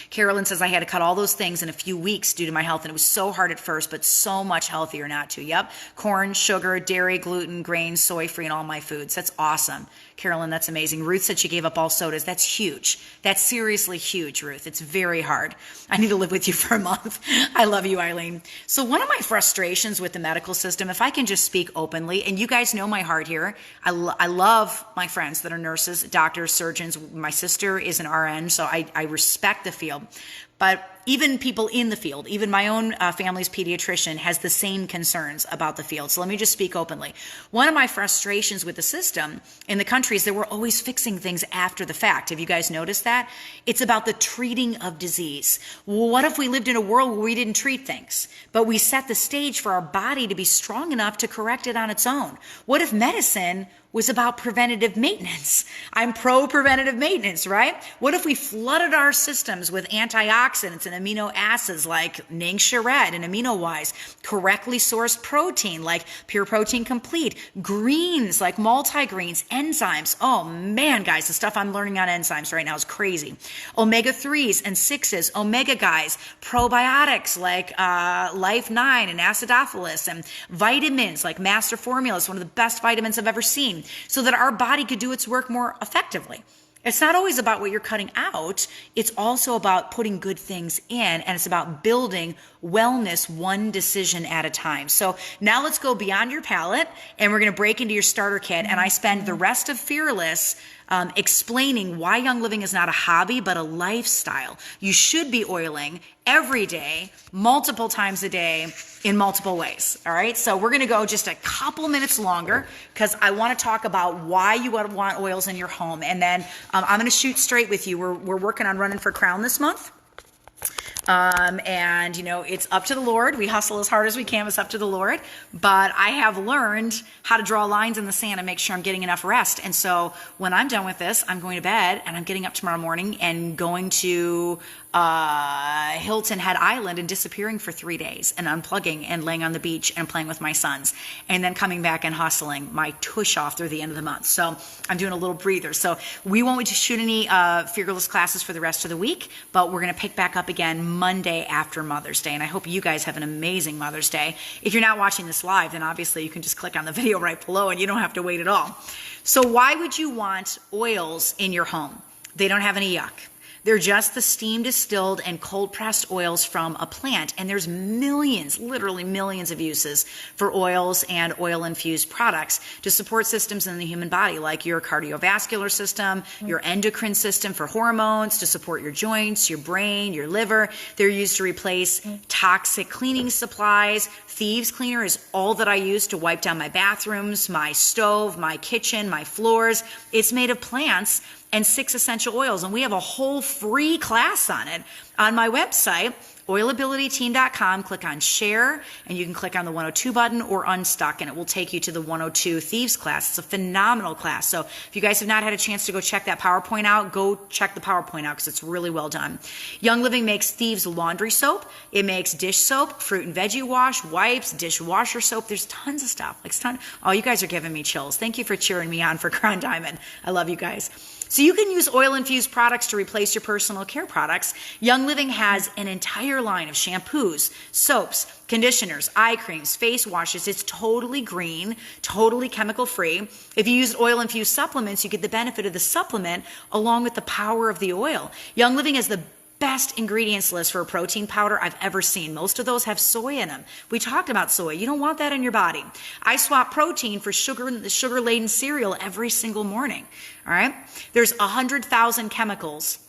Carolyn says, I had to cut all those things in a few weeks due to my health, and it was so hard at first, but so much healthier not to. Yep. Corn, sugar, dairy, gluten, grains, soy-free in all my foods. That's awesome. Carolyn, that's amazing. Ruth said she gave up all sodas. That's huge. That's seriously huge, Ruth. It's very hard. I need to live with you for a month. I love you, Eileen. So one of my frustrations with the medical system, if I can just speak openly, and you guys know my heart here, I love my friends that are nurses, doctors, surgeons. My sister is an RN, so I respect the field. But even people in the field, even my own family's pediatrician has the same concerns about the field. So let me just speak openly. One of my frustrations with the system in the country is that we're always fixing things after the fact. Have you guys noticed that? It's about the treating of disease. Well, what if we lived in a world where we didn't treat things, but we set the stage for our body to be strong enough to correct it on its own? What if medicine was about preventative maintenance? I'm pro preventative maintenance, right? What if we flooded our systems with antioxidants and amino acids like Ningxia Red and AminoWise, correctly sourced protein like Pure Protein Complete, greens like multigreens, enzymes. Oh man, guys, the stuff I'm learning on enzymes right now is crazy. Omega-3s and 6s, omega guys, probiotics like Life 9 and Acidophilus, and vitamins like Master Formula is one of the best vitamins I've ever seen, so that our body could do its work more effectively. It's not always about what you're cutting out. It's also about putting good things in, and it's about building wellness one decision at a time. So now let's go beyond your palate, and we're going to break into your starter kit. And I spend the rest of Fearless explaining why Young Living is not a hobby, but a lifestyle. You should be oiling every day, multiple times a day, in multiple ways. All right. So we're going to go just a couple minutes longer because I want to talk about why you would want oils in your home. And then I'm going to shoot straight with you. We're working on running for Crown this month. And you know, it's up to the Lord. We hustle as hard as we can. It's up to the Lord, but I have learned how to draw lines in the sand and make sure I'm getting enough rest. And so when I'm done with this, I'm going to bed and I'm getting up tomorrow morning and going to Hilton Head Island and disappearing for 3 days and unplugging and laying on the beach and playing with my sons, and then coming back and hustling my tush off through the end of the month. So I'm doing a little breather. So we won't shoot any Fearless classes for the rest of the week, but we're going to pick back up again Monday after Mother's Day. And I hope you guys have an amazing Mother's Day. If you're not watching this live, then obviously you can just click on the video right below and you don't have to wait at all. So why would you want oils in your home? They don't have any yuck. They're just the steam distilled and cold pressed oils from a plant. And there's millions, literally millions of uses for oils and oil infused products to support systems in the human body, like your cardiovascular system, your endocrine system for hormones, to support your joints, your brain, your liver. They're used to replace toxic cleaning supplies. Thieves Cleaner is all that I use to wipe down my bathrooms, my stove, my kitchen, my floors. It's made of plants and 6 essential oils. And we have a whole free class on it on my website, oilabilityteam.com. Click on share, and you can click on the 102 button or unstuck, and it will take you to the 102 Thieves class. It's a phenomenal class. So if you guys have not had a chance to go check that PowerPoint out, go check the PowerPoint out because it's really well done. Young Living makes Thieves laundry soap. It makes dish soap, fruit and veggie wash, wipes, dishwasher soap. There's tons of stuff. Oh, you guys are giving me chills. Thank you for cheering me on for Crown Diamond. I love you guys. So you can use oil-infused products to replace your personal care products. Young Living has an entire line of shampoos, soaps, conditioners, eye creams, face washes. It's totally green, totally chemical-free. If you use oil-infused supplements, you get the benefit of the supplement along with the power of the oil. Young Living has the best ingredients list for a protein powder I've ever seen. Most of those have soy in them. We talked about soy. You don't want that in your body. I swap protein for sugar-laden cereal every single morning. All right? There's 100,000 chemicals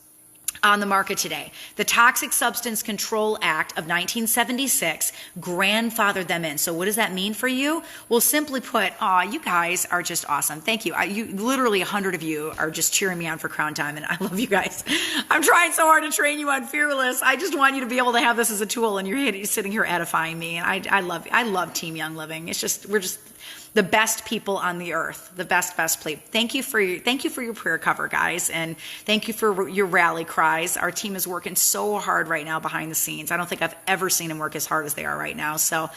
on the market today. The Toxic Substance Control Act of 1976 grandfathered them in. So what does that mean for you? Well, simply put, you guys are just awesome. Thank you. You literally 100 of you are just cheering me on for Crown Diamond. I love you guys. I'm trying so hard to train you on Fearless. I just want you to be able to have this as a tool, and you're sitting here edifying me. And I love Team Young Living. We're just the best people on the earth, the best people. Thank you for your prayer cover, guys, and thank you for your rally cries. Our team is working so hard right now behind the scenes. I don't think I've ever seen them work as hard as they are right now. So,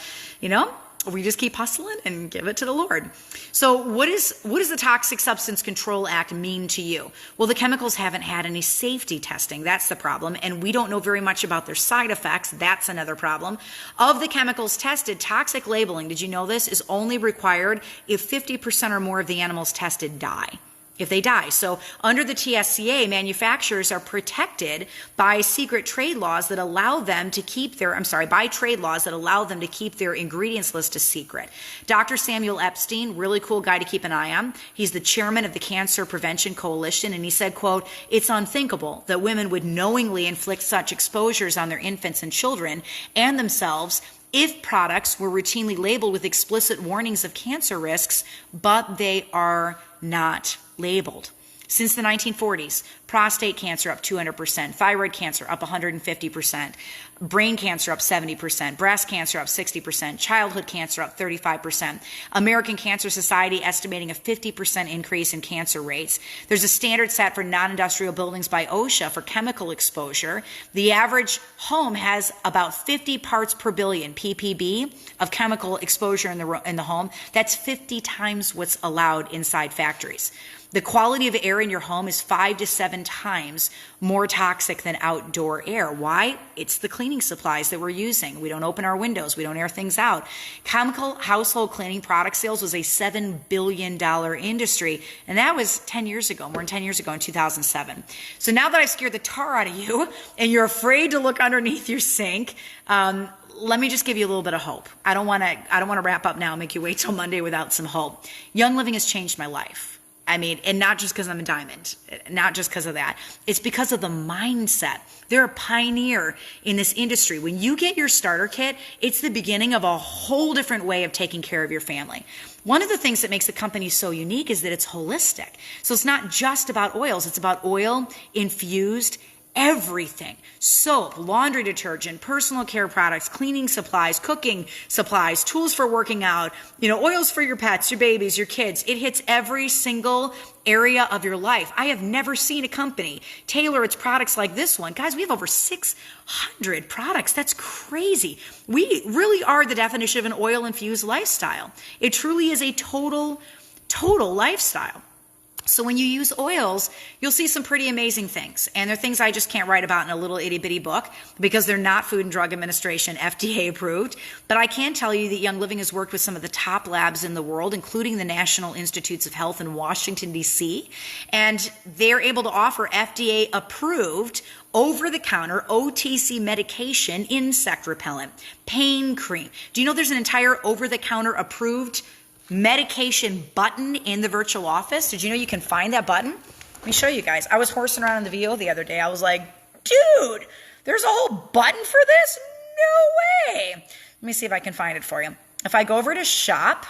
we just keep hustling and give it to the Lord. So what does the Toxic Substance Control Act mean to you? Well, the chemicals haven't had any safety testing. That's the problem. And we don't know very much about their side effects. That's another problem. Of the chemicals tested, toxic labeling, did you know this, is only required if 50% or more of the animals tested die. If they die. So under the TSCA, manufacturers are protected by secret trade laws that allow them to keep by trade laws that allow them to keep their ingredients list a secret. Dr. Samuel Epstein, really cool guy to keep an eye on. He's the chairman of the Cancer Prevention Coalition, and he said, quote, "It's unthinkable that women would knowingly inflict such exposures on their infants and children and themselves if products were routinely labeled with explicit warnings of cancer risks, but they are not labeled." Since the 1940s, prostate cancer up 200%, thyroid cancer up 150%, brain cancer up 70%, breast cancer up 60%, childhood cancer up 35%. American Cancer Society estimating a 50% increase in cancer rates. There's a standard set for non-industrial buildings by OSHA for chemical exposure. The average home has about 50 parts per billion, ppb, of chemical exposure in the home. That's 50 times what's allowed inside factories. The quality of air in your home is 5 to 7 times more toxic than outdoor air. Why? It's the cleaning supplies that we're using. We don't open our windows. We don't air things out. Chemical household cleaning product sales was a $7 billion industry, and that was 10 years ago, more than 10 years ago in 2007. So now that I've scared the tar out of you and you're afraid to look underneath your sink, let me just give you a little bit of hope. I don't want to wrap up now and make you wait till Monday without some hope. Young Living has changed my life. I mean, and not just because I'm a diamond, not just because of that. It's because of the mindset. They're a pioneer in this industry. When you get your starter kit, it's the beginning of a whole different way of taking care of your family. One of the things that makes the company so unique is that it's holistic. So it's not just about oils. It's about oil infused everything. Soap, laundry detergent, personal care products, cleaning supplies, cooking supplies, tools for working out, oils for your pets, your babies, your kids. It hits every single area of your life. I have never seen a company tailor its products like this one. Guys, we have over 600 products. That's crazy. We really are the definition of an oil-infused lifestyle. It truly is a total lifestyle. So when you use oils, you'll see some pretty amazing things. And they're things I just can't write about in a little itty bitty book because they're not Food and Drug Administration FDA approved. But I can tell you that Young Living has worked with some of the top labs in the world, including the National Institutes of Health in Washington, D.C. And they're able to offer FDA approved over-the-counter OTC medication, insect repellent, pain cream. Do you know there's an entire over-the-counter approved medication button in the virtual office? Did you know you can find that button? Let me show you guys. I was horsing around in the VO the other day. I was like, dude, there's a whole button for this? No way. Let me see if I can find it for you. If I go over to shop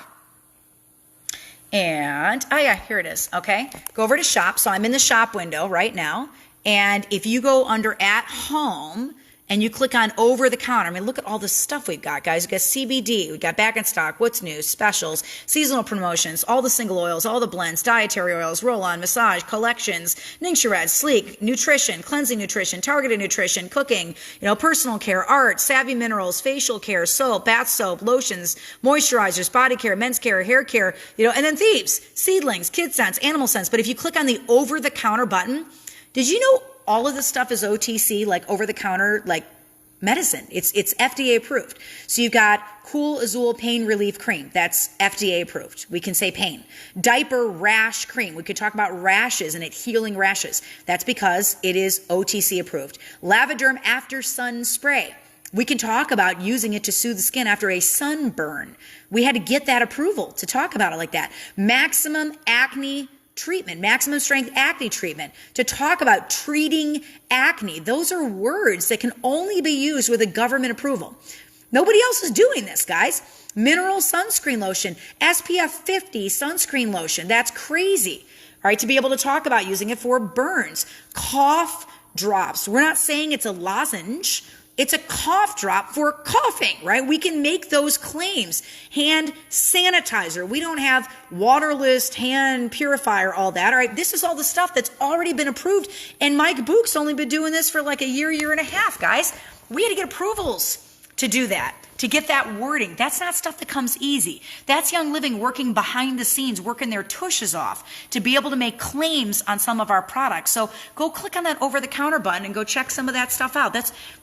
and, oh yeah, here it is. Okay. Go over to shop. So I'm in the shop window right now. And if you go under at home, and you click on over the counter. I mean, look at all the stuff we've got, guys. We've got CBD, we've got back in stock, what's new, specials, seasonal promotions, all the single oils, all the blends, dietary oils, roll-on, massage, collections, Ningxia, sleek, nutrition, cleansing nutrition, targeted nutrition, cooking, personal care, art, savvy minerals, facial care, soap, bath soap, lotions, moisturizers, body care, men's care, hair care, and then thieves, seedlings, kid scents, animal scents. But if you click on the over-the-counter button, did you know all of this stuff is OTC, like over-the-counter, like medicine? It's FDA approved. So you've got Cool Azul Pain Relief Cream. That's FDA approved. We can say pain. Diaper Rash Cream. We could talk about rashes and it healing rashes. That's because it is OTC approved. Lavaderm After Sun Spray. We can talk about using it to soothe the skin after a sunburn. We had to get that approval to talk about it like that. Maximum Acne Treatment, maximum strength acne treatment, to talk about treating acne. Those are words that can only be used with a government approval. Nobody else is doing this, guys. Mineral sunscreen lotion, SPF 50 sunscreen lotion. That's crazy. All right, to be able to talk about using it for burns. Cough drops. We're not saying it's a lozenge. It's a cough drop for coughing, right? We can make those claims. Hand sanitizer. We don't have waterless hand purifier, all that. All right, this is all the stuff that's already been approved. And Mike Book's only been doing this for like a year and a half, guys. We had to get approvals to do that, to get that wording. That's not stuff that comes easy. That's Young Living working behind the scenes, working their tushes off to be able to make claims on some of our products. So go click on that over-the-counter button and go check some of that stuff out.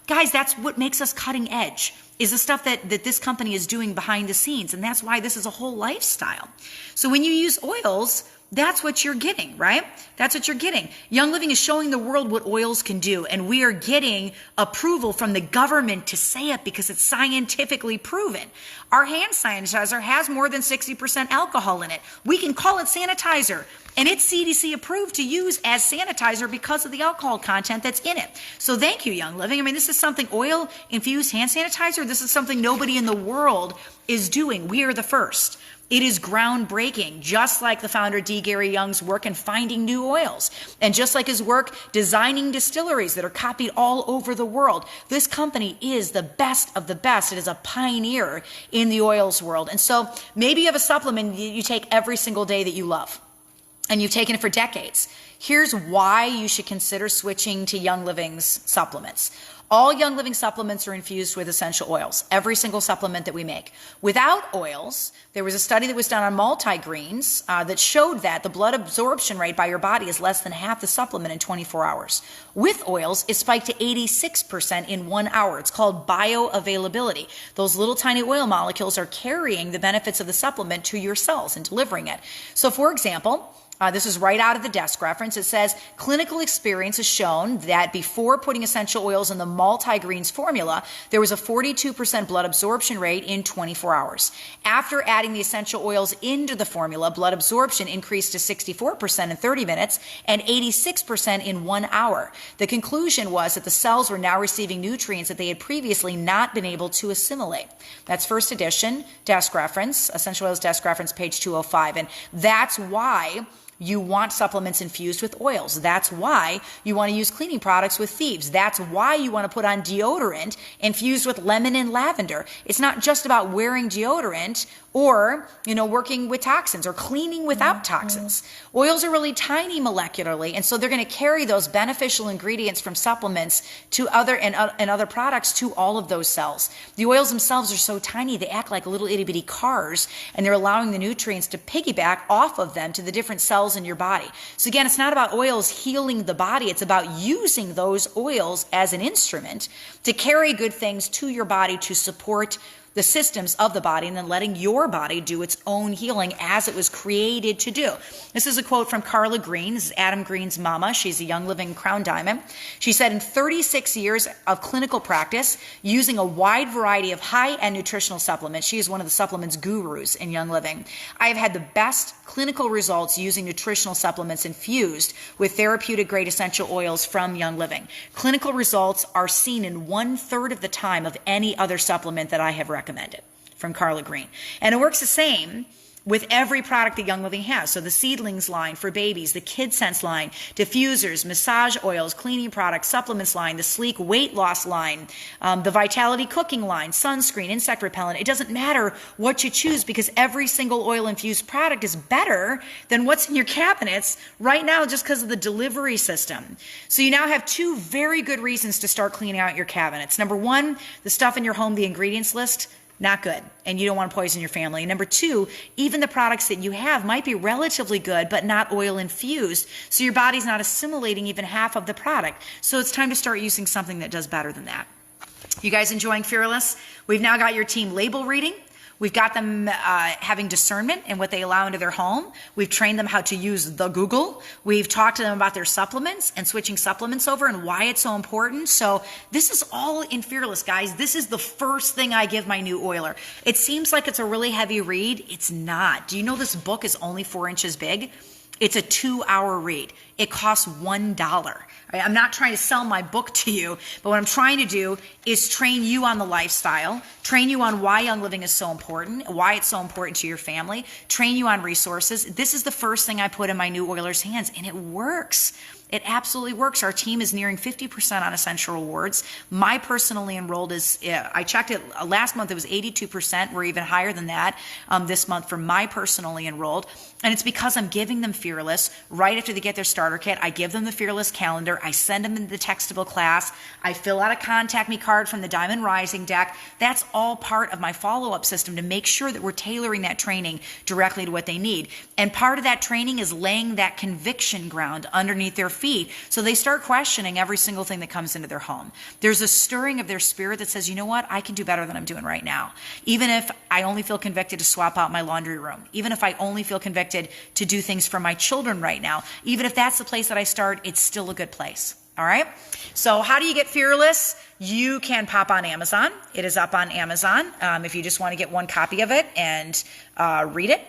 Guys, that's what makes us cutting edge, is the stuff that this company is doing behind the scenes. And that's why this is a whole lifestyle. So when you use oils, that's what you're getting, right? That's what you're getting. Young Living is showing the world what oils can do, and we are getting approval from the government to say it because it's scientifically proven. Our hand sanitizer has more than 60% alcohol in it. We can call it sanitizer, and it's CDC approved to use as sanitizer because of the alcohol content that's in it. So thank you, Young Living. I mean, this is something oil-infused hand sanitizer. This is something nobody in the world is doing. We are the first. It is groundbreaking, just like the founder D. Gary Young's work in finding new oils, and just like his work designing distilleries that are copied all over the world. This company is the best of the best. It is a pioneer in the oils world. And so maybe you have a supplement you take every single day that you love, and you've taken it for decades. Here's why you should consider switching to Young Living's supplements. All Young Living supplements are infused with essential oils, every single supplement that we make. Without oils, there was a study that was done on multigreens that showed that the blood absorption rate by your body is less than half the supplement in 24 hours. With oils, it spiked to 86% in 1 hour. It's called bioavailability. Those little tiny oil molecules are carrying the benefits of the supplement to your cells and delivering it. So for example, this is right out of the desk reference. It says, clinical experience has shown that before putting essential oils in the multigreens formula, there was a 42% blood absorption rate in 24 hours. After adding the essential oils into the formula, blood absorption increased to 64% in 30 minutes and 86% in 1 hour. The conclusion was that the cells were now receiving nutrients that they had previously not been able to assimilate. That's first edition, desk reference, essential oils desk reference, page 205. And that's why you want supplements infused with oils. That's why you want to use cleaning products with thieves. That's why you want to put on deodorant infused with lemon and lavender. It's not just about wearing deodorant or, working with toxins or cleaning without toxins. Oils are really tiny molecularly, and so they're going to carry those beneficial ingredients from supplements to other products to all of those cells. The oils themselves are so tiny, they act like little itty bitty cars, and they're allowing the nutrients to piggyback off of them to the different cells in your body. So again, it's not about oils healing the body. It's about using those oils as an instrument to carry good things to your body to support the systems of the body, and then letting your body do its own healing as it was created to do. This is a quote from Carla Green. This is Adam Green's mama. She's a Young Living Crown Diamond. She said, in 36 years of clinical practice, using a wide variety of high-end nutritional supplements, she is one of the supplements gurus in Young Living. I have had the best clinical results using nutritional supplements infused with therapeutic grade essential oils from Young Living. Clinical results are seen in 1/3 of the time of any other supplement that I have recommended, from Carla Green. And it works the same with every product that Young Living has. So the Seedlings line for babies, the Kid Sense line, diffusers, massage oils, cleaning products, supplements line, the Sleek weight loss line, the Vitality cooking line, sunscreen, insect repellent. It doesn't matter what you choose because every single oil-infused product is better than what's in your cabinets right now just because of the delivery system. So you now have 2 very good reasons to start cleaning out your cabinets. Number 1, the stuff in your home, the ingredients list, not good, and you don't want to poison your family. Number 2, even the products that you have might be relatively good, but not oil infused, so your body's not assimilating even half of the product. So it's time to start using something that does better than that. You guys enjoying Fearless? We've now got your team label reading. We've got them having discernment in what they allow into their home. We've trained them how to use the Google. We've talked to them about their supplements and switching supplements over and why it's so important. So this is all in Fearless, guys. This is the first thing I give my new oiler. It seems like it's a really heavy read. It's not. Do you know this book is only 4 inches big? It's a 2-hour read. It costs $1. I'm not trying to sell my book to you, but what I'm trying to do is train you on the lifestyle, train you on why Young Living is so important, why it's so important to your family, train you on resources. This is the first thing I put in my new oiler's hands, and it works. It absolutely works. Our team is nearing 50% on Essential Rewards. My personally enrolled is, I checked it last month, it was 82%. We're even higher than that this month for my personally enrolled. And it's because I'm giving them Fearless right after they get their starter kit. I give them the Fearless calendar. I send them into the textable class. I fill out a contact me card from the Diamond Rising deck. That's all part of my follow-up system to make sure that we're tailoring that training directly to what they need. And part of that training is laying that conviction ground underneath their feet so they start questioning every single thing that comes into their home. There's a stirring of their spirit that says, you know what, I can do better than I'm doing right now. Even if I only feel convicted to swap out my laundry room, even if I only feel convicted to do things for my children right now, even if that's the place that I start, it's still a good place. All right. So how do you get Fearless? You can pop on Amazon. It is up on Amazon. If you just want to get one copy of it and read it.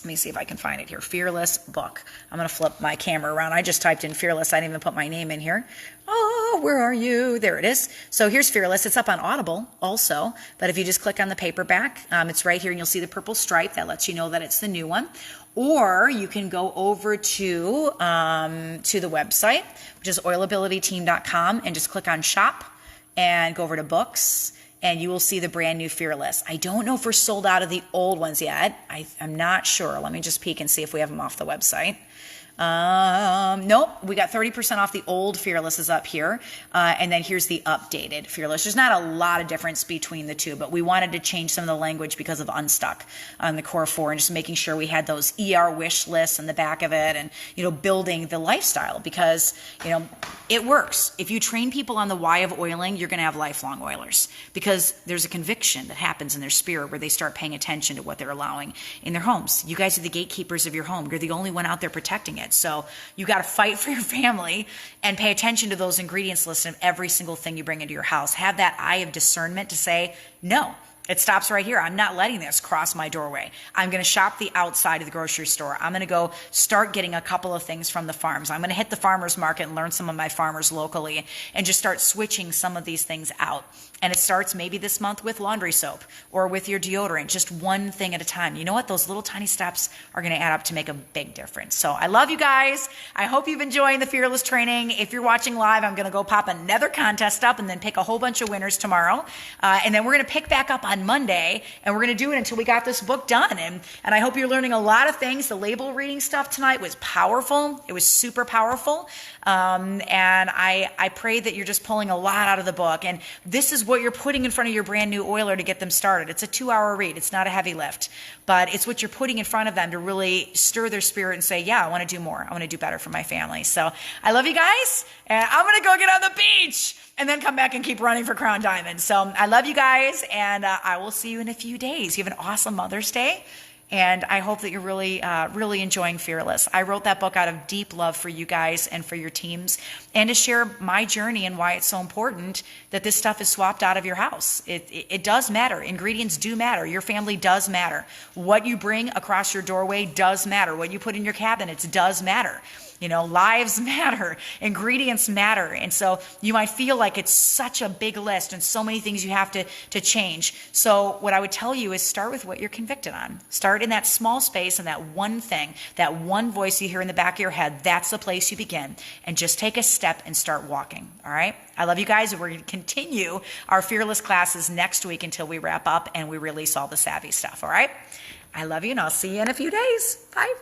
Let me see if I can find it here. Fearless book. I'm going to flip my camera around. I just typed in Fearless. I didn't even put my name in here. Oh, where are you? There it is. So here's Fearless. It's up on Audible also. But if you just click on the paperback, it's right here and you'll see the purple stripe. That lets you know that it's the new one. Or you can go over to the website, which is oilabilityteam.com, and just click on shop and go over to books. And you will see the brand new Fearless. I don't know if we're sold out of the old ones yet. I'm not sure. Let me just peek and see if we have them off the website. Nope, we got 30% off the old Fearlesses up here. And then here's the updated Fearless. There's not a lot of difference between the two, but we wanted to change some of the language because of Unstuck on the Core 4 and just making sure we had those ER wish lists in the back of it and, building the lifestyle because, it works. If you train people on the why of oiling, you're going to have lifelong oilers because there's a conviction that happens in their spirit where they start paying attention to what they're allowing in their homes. You guys are the gatekeepers of your home. You're the only one out there protecting it. So you got to fight for your family and pay attention to those ingredients lists of every single thing you bring into your house. Have that eye of discernment to say, no, it stops right here. I'm not letting this cross my doorway. I'm going to shop the outside of the grocery store. I'm going to go start getting a couple of things from the farms. I'm going to hit the farmer's market and learn some of my farmers locally and just start switching some of these things out. And it starts maybe this month with laundry soap or with your deodorant, just one thing at a time. You know what? Those little tiny steps are going to add up to make a big difference. So I love you guys. I hope you've enjoyed the Fearless training. If you're watching live, I'm going to go pop another contest up and then pick a whole bunch of winners tomorrow. And then we're going to pick back up on Monday and we're going to do it until we got this book done. And I hope you're learning a lot of things. The label reading stuff tonight was powerful. It was super powerful. And I pray that you're just pulling a lot out of the book. And this is what you're putting in front of your brand new oiler to get them started. It's a 2-hour read. It's not a heavy lift, but it's what you're putting in front of them to really stir their spirit and say, yeah, I want to do more. I want to do better for my family. So I love you guys. And I'm going to go get on the beach and then come back and keep running for Crown Diamond. So I love you guys. And I will see you in a few days. You have an awesome Mother's Day. And I hope that you're really, really enjoying Fearless. I wrote that book out of deep love for you guys and for your teams and to share my journey and why it's so important that this stuff is swapped out of your house. It does matter. Ingredients do matter. Your family does matter. What you bring across your doorway does matter. What you put in your cabinets does matter. Lives matter, ingredients matter. And so you might feel like it's such a big list and so many things you have to change. So what I would tell you is start with what you're convicted on. Start in that small space and that one thing, that one voice you hear in the back of your head. That's the place you begin. And just take a step and start walking. All right. I love you guys. We're going to continue our Fearless classes next week until we wrap up and we release all the savvy stuff. All right. I love you and I'll see you in a few days. Bye.